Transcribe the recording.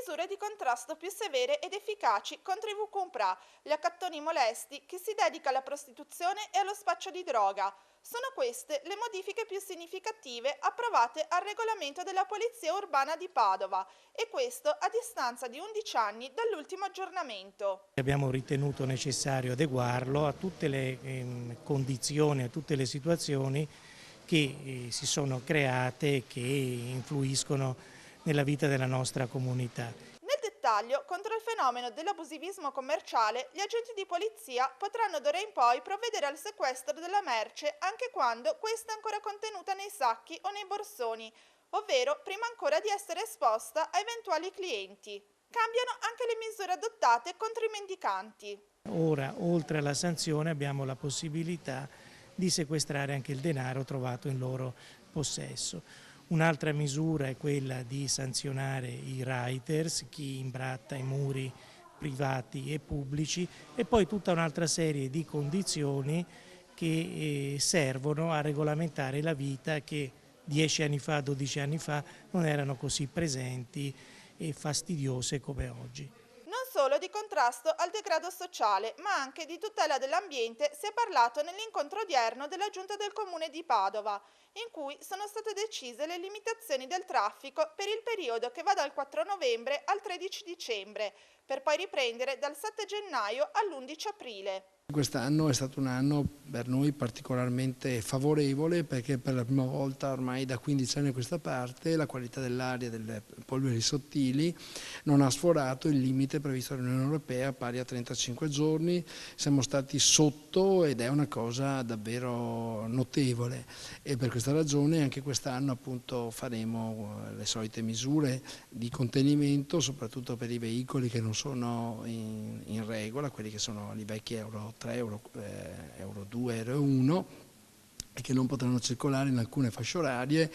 misure di contrasto più severe ed efficaci contro i VQPRA, gli accattoni molesti, chi si dedica alla prostituzione e allo spaccio di droga. Sono queste le modifiche più significative approvate al regolamento della Polizia Urbana di Padova, e questo a distanza di 11 anni dall'ultimo aggiornamento. Abbiamo ritenuto necessario adeguarlo a tutte le condizioni, a tutte le situazioni che si sono create e che influiscono nella vita della nostra comunità. Nel dettaglio, contro il fenomeno dell'abusivismo commerciale, gli agenti di polizia potranno d'ora in poi provvedere al sequestro della merce anche quando questa è ancora contenuta nei sacchi o nei borsoni, ovvero prima ancora di essere esposta a eventuali clienti. Cambiano anche le misure adottate contro i mendicanti. Ora, oltre alla sanzione, abbiamo la possibilità di sequestrare anche il denaro trovato in loro possesso. Un'altra misura è quella di sanzionare i riders, chi imbratta i muri privati e pubblici, e poi tutta un'altra serie di condizioni che servono a regolamentare la vita che 10 anni fa, 12 anni fa non erano così presenti e fastidiose come oggi. Non solo di contrasto al degrado sociale, ma anche di tutela dell'ambiente si è parlato nell'incontro odierno della Giunta del Comune di Padova, in cui sono state decise le limitazioni del traffico per il periodo che va dal 4 novembre al 13 dicembre, per poi riprendere dal 7 gennaio all'11 aprile. Quest'anno è stato un anno per noi particolarmente favorevole perché per la prima volta ormai da 15 anni a questa parte la qualità dell'aria delle polveri sottili non ha sforato il limite previsto dall'Unione Europea pari a 35 giorni, siamo stati sotto ed è una cosa davvero notevole e per questa ragione anche quest'anno appunto faremo le solite misure di contenimento soprattutto per i veicoli che non sono in regola, quelli che sono i vecchi Euro 3, Euro 2, Euro 1 e che non potranno circolare in alcune fasce orarie.